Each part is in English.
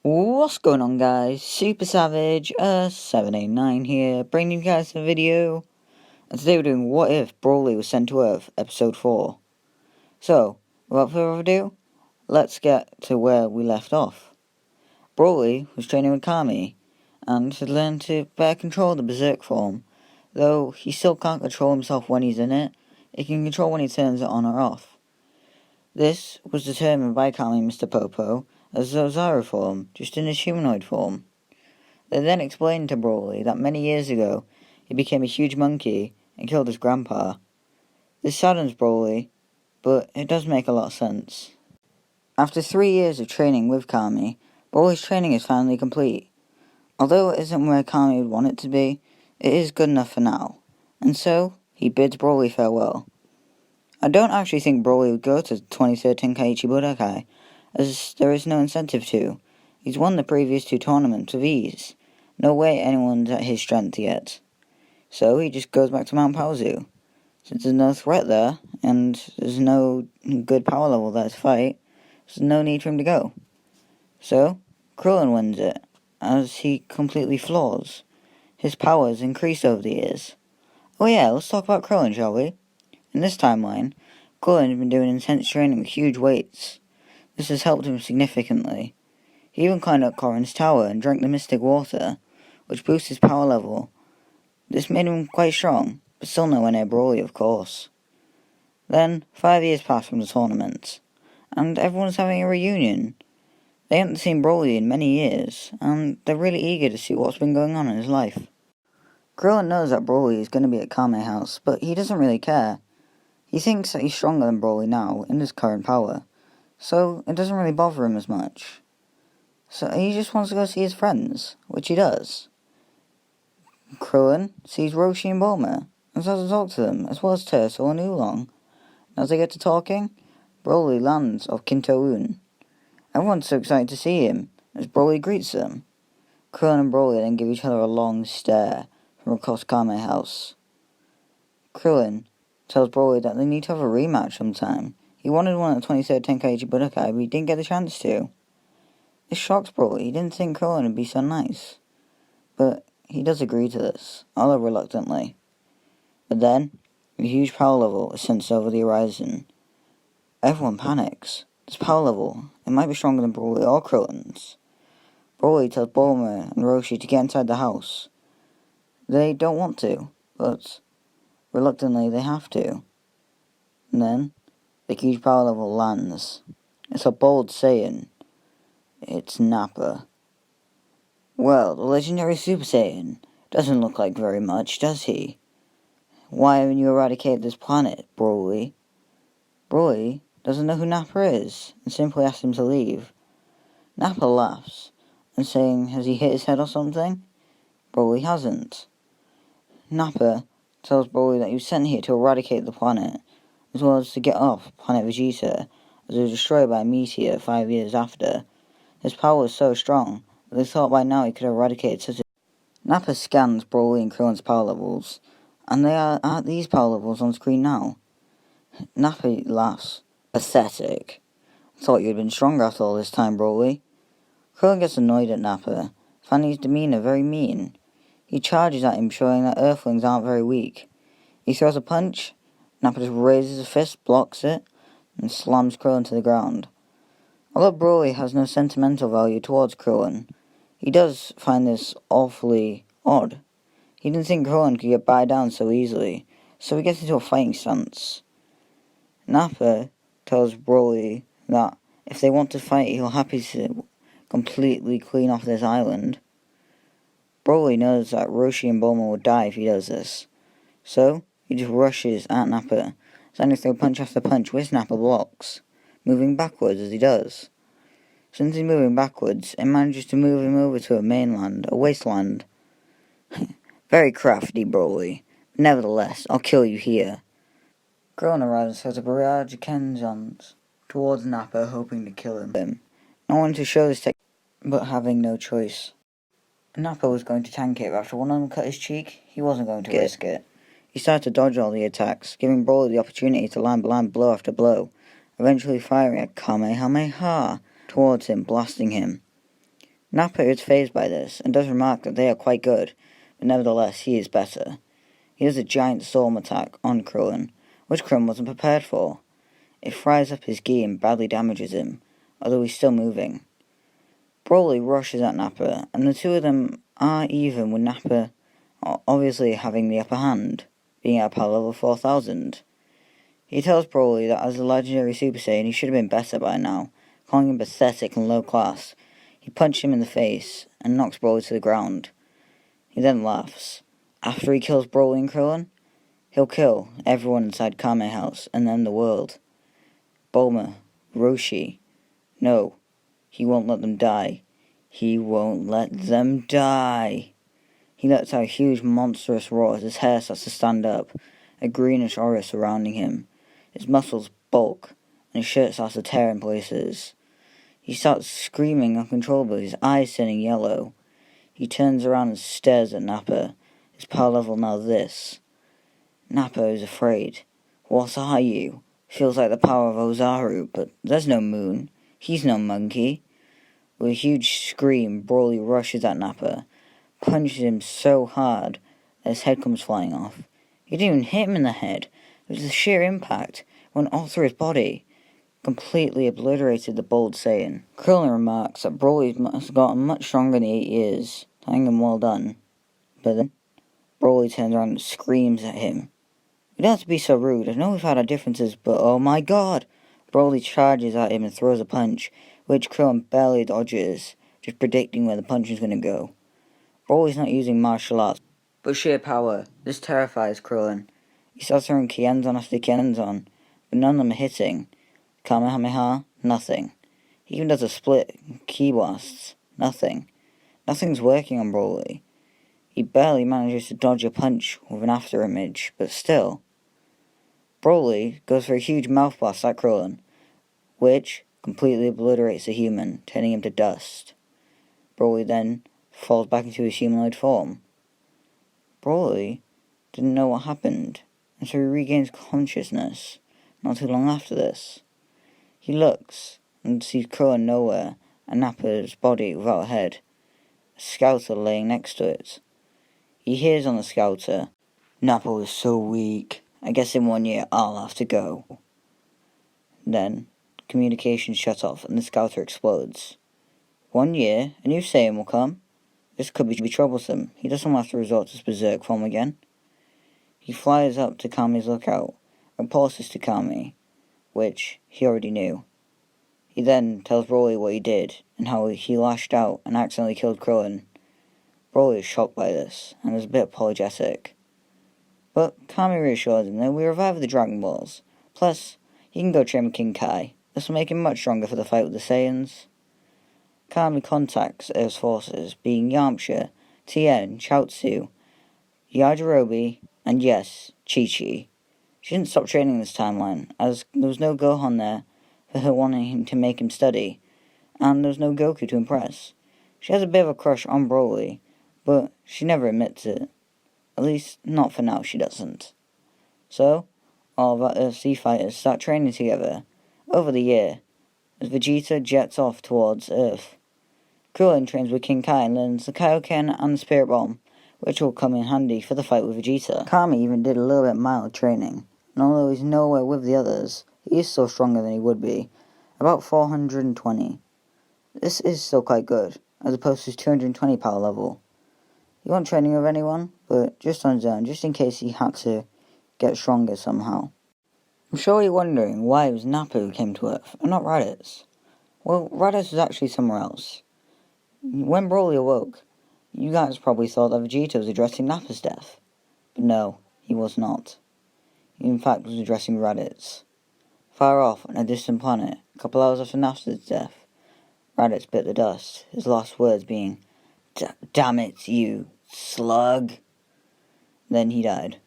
What's going on, guys? Super Savage 789 here, bringing you guys a video. And today we're doing What If Broly Was Sent to Earth, Episode 4. So, without further ado, let's get to where we left off. Broly was training with Kami, and had learned to better control the Berserk form. Though he still can't control himself when he's in it, he can control when he turns it on or off. This was determined by Kami and Mr. Popo as a Zara form, just in his humanoid form. They then explained to Broly that many years ago he became a huge monkey and killed his grandpa. This saddens Broly, but it does make a lot of sense. After 3 years of training with Kami, Broly's training is finally complete. Although it isn't where Kami would want it to be, it is good enough for now, and so he bids Broly farewell. I don't actually think Broly would go to 23rd Tenkaichi Budokai, as there is no incentive to. He's won the previous 2 tournaments with ease. No way anyone's at his strength yet. So he just goes back to Mount Paozu. Since there's no threat there, and there's no good power level there to fight, there's no need for him to go. So, Krillin wins it, as he completely flaws. His powers increase over the years. Oh yeah, let's talk about Krillin, shall we? In this timeline, Krillin has been doing intense training with huge weights. This has helped him significantly. He even climbed up Korin's tower and drank the mystic water, which boosts his power level. This made him quite strong, but still nowhere near Broly, of course. Then, 5 years passed from the tournament, and everyone's having a reunion. They haven't seen Broly in many years, and they're really eager to see what's been going on in his life. Krillin knows that Broly is going to be at Kame House, but he doesn't really care. He thinks that he's stronger than Broly now, in his current power, so it doesn't really bother him as much. So he just wants to go see his friends, which he does. Krillin sees Roshi and Bulma, and starts to talk to them, as well as Turtle and Oolong. As they get to talking, Broly lands off Kinto-un. Everyone's so excited to see him, as Broly greets them. Krillin and Broly then give each other a long stare from across Kame House. Krillin tells Broly that they need to have a rematch sometime. He wanted one at the 23rd Tenkaichi Budokai, but he didn't get the chance to. This shocks Broly. He didn't think Krillin would be so nice. But he does agree to this, although reluctantly. But then, a huge power level is sensed over the horizon. Everyone panics. This power level, it might be stronger than Broly or Krillin's. Broly tells Bulma and Roshi to get inside the house. They don't want to, but reluctantly they have to. And then, the huge power level lands. It's a bold Saiyan. It's Nappa. Well, the legendary Super Saiyan doesn't look like very much, does he? Why haven't you eradicated this planet, Broly? Broly doesn't know who Nappa is, and simply asks him to leave. Nappa laughs, and saying, has he hit his head or something? Broly hasn't. Nappa tells Broly that he was sent here to eradicate the planet, as well as to get off planet Vegeta, as it was destroyed by a meteor 5 years after. His power was so strong that they thought by now he could eradicate such a... Nappa scans Broly and Krillin's power levels, and they are at these power levels on screen now. Nappa laughs. Pathetic. Thought you'd been stronger after all this time, Broly. Krillin gets annoyed at Nappa, finding his demeanor very mean. He charges at him, showing that Earthlings aren't very weak. He throws a punch, Nappa just raises a fist, blocks it, and slams Krillin to the ground. Although Broly has no sentimental value towards Krillin, he does find this awfully odd. He didn't think Krillin could get bowed down so easily, so he gets into a fighting stance. Nappa tells Broly that if they want to fight, he'll happy to completely clean off this island. Broly knows that Roshi and Bulma will die if he does this, so he just rushes at Nappa, standing through punch after punch which Nappa blocks, moving backwards as he does. Since he's moving backwards, it manages to move him over to a mainland, a wasteland. Very crafty, Broly. Nevertheless, I'll kill you here. Krillin arrives and throws a barrage of Kenzans towards Nappa, hoping to kill him. No one to show this but having no choice. Nappa was going to tank it, but after one of them cut his cheek, he wasn't going to risk it. He started to dodge all the attacks, giving Broly the opportunity to land blow after blow, eventually firing a Kamehameha towards him, blasting him. Nappa is fazed by this, and does remark that they are quite good, but nevertheless he is better. He does a giant storm attack on Krillin, which Krillin wasn't prepared for. It fries up his gi and badly damages him, although he's still moving. Broly rushes at Nappa, and the two of them are even with Nappa obviously having the upper hand, being at power level 4000. He tells Broly that as a legendary Super Saiyan he should have been better by now, calling him pathetic and low class. He punches him in the face and knocks Broly to the ground. He then laughs. After he kills Broly and Krillin, he'll kill everyone inside Kame House and then the world. Bulma, Roshi, no, he won't let them die. He won't let them die. He lets out a huge monstrous roar as his hair starts to stand up, a greenish aura surrounding him. His muscles bulk, and his shirt starts to tear in places. He starts screaming uncontrollably, his eyes turning yellow. He turns around and stares at Nappa, his power level now this. Nappa is afraid. What are you? Feels like the power of Ozaru, but there's no moon. He's no monkey. With a huge scream, Broly rushes at Nappa, punches him so hard that his head comes flying off. He didn't even hit him in the head. It was the sheer impact, went all through his body. Completely obliterated the bold Saiyan. Krillin remarks that Broly must have gotten much stronger in the 8 years, telling him well done. But then, Broly turns around and screams at him. You don't have to be so rude. I know we've had our differences, but oh my god! Broly charges at him and throws a punch, which Krillin barely dodges, just predicting where the punch is going to go. Broly's not using martial arts, but sheer power. This terrifies Krillin. He starts throwing Kienzon after Kienzon, but none of them are hitting. Kamehameha, nothing. He even does a split, ki blasts, nothing. Nothing's working on Broly. He barely manages to dodge a punch with an after image, but still. Broly goes for a huge mouth blast at Krillin, which completely obliterates the human, turning him to dust. Broly then falls back into his humanoid form. Broly didn't know what happened, and so he regains consciousness not too long after this. He looks and sees Krillin nowhere, and Nappa's body without a head, a scouter laying next to it. He hears on the scouter, Nappa was so weak, I guess in 1 year I'll have to go. Then, communication shut off and the scouter explodes. 1 year, a new Saiyan will come. This could be troublesome. He doesn't want to resort to his berserk form again. He flies up to Kame's lookout, repulses to Kame, which he already knew. He then tells Broly what he did, and how he lashed out and accidentally killed Krillin. Broly is shocked by this, and is a bit apologetic. But Kame reassures him that we revive the Dragon Balls. Plus, he can go train with King Kai. This will make him much stronger for the fight with the Saiyans. Kame contacts Earth's forces, being Yamcha, Tien, Chaozu, Yajirobe, and yes, Chi-Chi. She didn't stop training this timeline, as there was no Gohan there for her wanting to make him study, and there was no Goku to impress. She has a bit of a crush on Broly, but she never admits it. At least, not for now, she doesn't. So, all of our Earthsea fighters start training together, over the year, as Vegeta jets off towards Earth. Krillin trains with King Kai and learns the Kaioken and the Spirit Bomb, which will come in handy for the fight with Vegeta. Kame even did a little bit mild training, and although he's nowhere with the others, he is still stronger than he would be, about 420. This is still quite good, as opposed to his 220 power level. He wasn't training with anyone, but just on his own, just in case he had to get stronger somehow. I'm sure you're wondering why it was Nappa who came to Earth, and not Raditz. Well, Raditz was actually somewhere else. When Broly awoke, you guys probably thought that Vegeta was addressing Nappa's death. But no, he was not. He in fact was addressing Raditz. Far off on a distant planet, a couple hours after Nappa's death, Raditz bit the dust, his last words being, "Damn it, you slug." Then he died.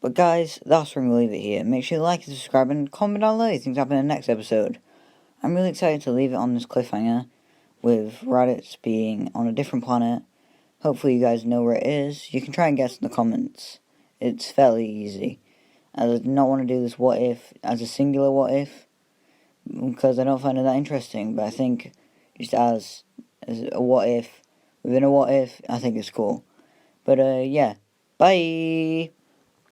But guys, that's where I'm going to leave it here. Make sure you like and subscribe and comment down below what you think happen in the next episode. I'm really excited to leave it on this cliffhanger, with Raditz being on a different planet. Hopefully you guys know where it is. You can try and guess in the comments. It's fairly easy. I do not want to do this what if as a singular what if, because I don't find it that interesting, but I think just as as a what if within a what if. I think it's cool. But yeah, bye.